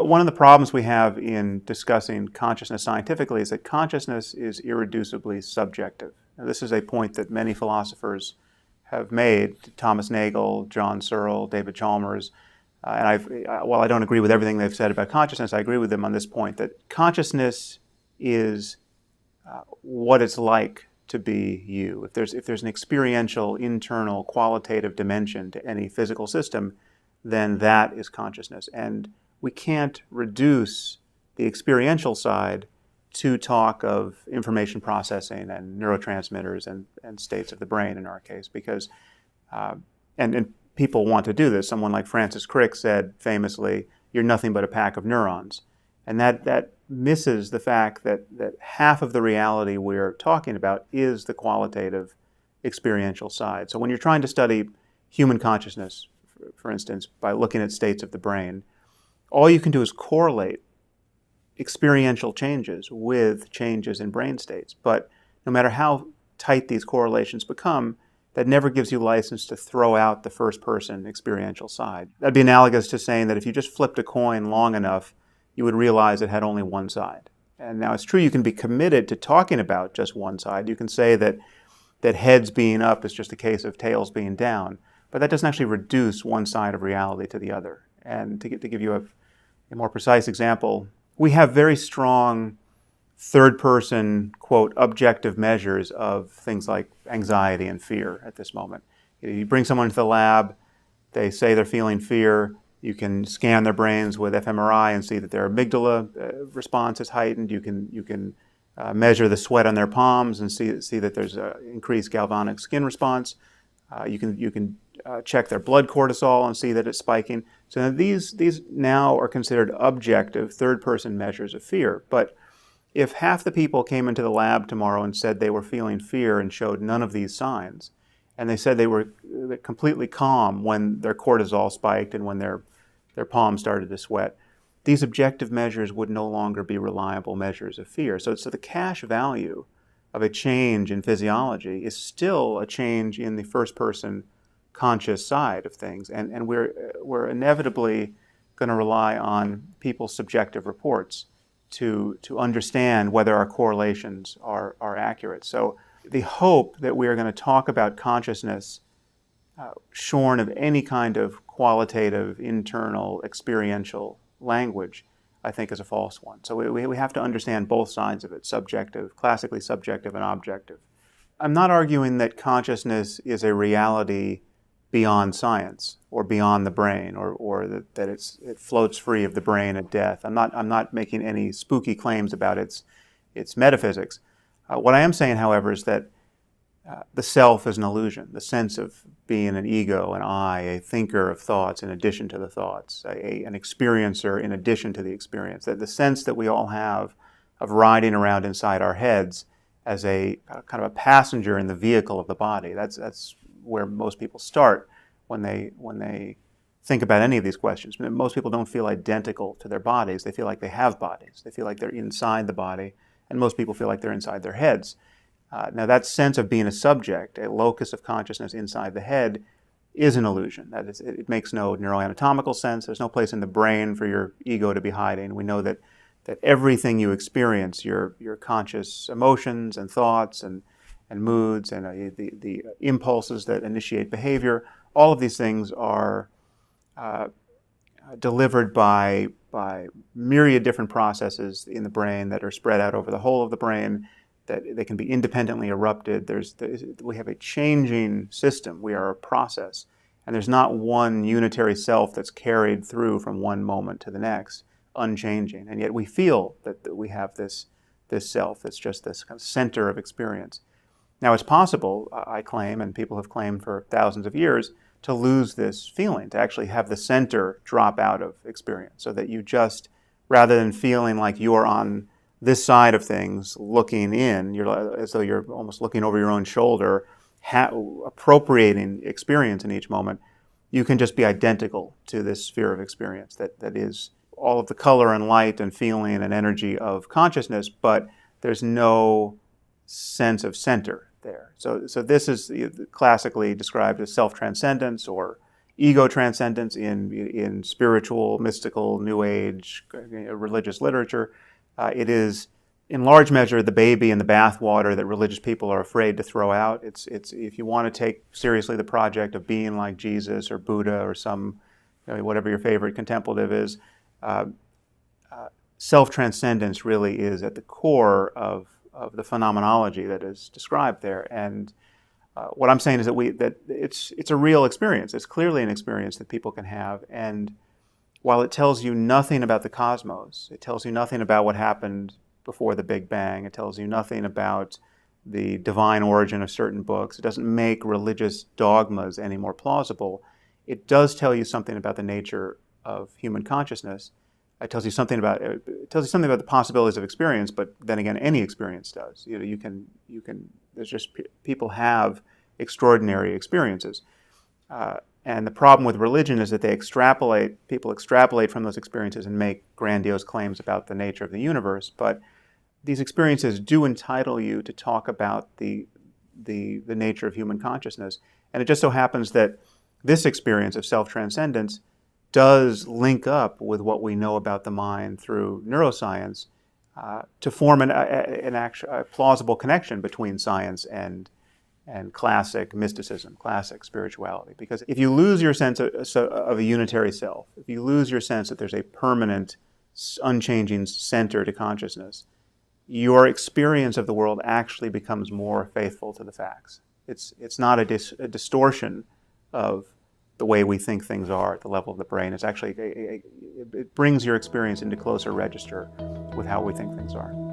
One of the problems we have in discussing consciousness scientifically is that consciousness is irreducibly subjective. Now, this is a point that many philosophers have made, Thomas Nagel, John Searle, David Chalmers, while I don't agree with everything they've said about consciousness, I agree with them on this point, that consciousness is what it's like to be you. If there's an experiential, internal, qualitative dimension to any physical system, then that is consciousness. And we can't reduce the experiential side to talk of information processing and neurotransmitters and states of the brain in our case, because, and people want to do this. Someone like Francis Crick said famously, "You're nothing but a pack of neurons." And that misses the fact that half of the reality we're talking about is the qualitative experiential side. So when you're trying to study human consciousness, for instance, by looking at states of the brain, all you can do is correlate experiential changes with changes in brain states. But no matter how tight these correlations become, that never gives you license to throw out the first-person experiential side. That'd be analogous to saying that if you just flipped a coin long enough, you would realize it had only one side. And now it's true you can be committed to talking about just one side. You can say that heads being up is just a case of tails being down, but that doesn't actually reduce one side of reality to the other. And to give you a more precise example, we have very strong third-person, quote, objective measures of things like anxiety and fear at this moment. You bring someone into the lab, they say they're feeling fear, you can scan their brains with fMRI and see that their amygdala response is heightened. You can measure the sweat on their palms and see that there's an increased galvanic skin response. You can check their blood cortisol and see that it's spiking. So these now are considered objective third-person measures of fear. But if half the people came into the lab tomorrow and said they were feeling fear and showed none of these signs, and they said they were completely calm when their cortisol spiked and when their palms started to sweat, these objective measures would no longer be reliable measures of fear. So the cash value of a change in physiology is still a change in the first-person conscious side of things, and we're inevitably going to rely on people's subjective reports to understand whether our correlations are accurate. So the hope that we are going to talk about consciousness shorn of any kind of qualitative, internal, experiential language, I think is a false one. So we have to understand both sides of it, subjective, classically subjective and objective. I'm not arguing that consciousness is a reality beyond science or beyond the brain, or that it floats free of the brain at death. I'm not making any spooky claims about its metaphysics. What I am saying, however, is that the self is an illusion, the sense of being an ego, an I, a thinker of thoughts in addition to the thoughts, an experiencer in addition to the experience, that the sense that we all have of riding around inside our heads as a kind of a passenger in the vehicle of the body. That's where most people start when they think about any of these questions. Most people don't feel identical to their bodies. They feel like they have bodies. They feel like they're inside the body, and most people feel like they're inside their heads. Now that sense of being a subject, a locus of consciousness inside the head, is an illusion. That is, it makes no neuroanatomical sense. There's no place in the brain for your ego to be hiding. We know that everything you experience, your conscious emotions and thoughts and moods and the impulses that initiate behavior, all of these things are delivered by myriad different processes in the brain that are spread out over the whole of the brain, that they can be independently erupted. We have a changing system. We are a process. And there's not one unitary self that's carried through from one moment to the next, unchanging. And yet we feel that we have this self that's just this kind of center of experience. Now it's possible, I claim, and people have claimed for thousands of years, to lose this feeling, to actually have the center drop out of experience, so that you just, rather than feeling like you're on this side of things looking in, as though you're almost looking over your own shoulder, appropriating experience in each moment, you can just be identical to this sphere of experience that is all of the color and light and feeling and energy of consciousness, but there's no sense of center there. So this is classically described as self-transcendence or ego transcendence in spiritual, mystical, New Age, religious literature. It is, in large measure, the baby in the bathwater that religious people are afraid to throw out. It's if you want to take seriously the project of being like Jesus or Buddha or some, whatever your favorite contemplative is, self-transcendence really is at the core of the phenomenology that is described there. And what I'm saying is that it's a real experience. It's clearly an experience that people can have. And while it tells you nothing about the cosmos, it tells you nothing about what happened before the Big Bang, it tells you nothing about the divine origin of certain books, it doesn't make religious dogmas any more plausible, it does tell you something about the nature of human consciousness. It tells you something about the possibilities of experience, but then again, any experience does. You can. There's just people have extraordinary experiences, and the problem with religion is that people extrapolate from those experiences and make grandiose claims about the nature of the universe. But these experiences do entitle you to talk about the nature of human consciousness, and it just so happens that this experience of self-transcendence does link up with what we know about the mind through neuroscience to form a plausible connection between science and classic mysticism, classic spirituality. Because if you lose your sense of a unitary self, if you lose your sense that there's a permanent, unchanging center to consciousness, your experience of the world actually becomes more faithful to the facts. It's not a distortion of the way we think things are at the level of the brain. It's actually, it brings your experience into closer register with how we think things are.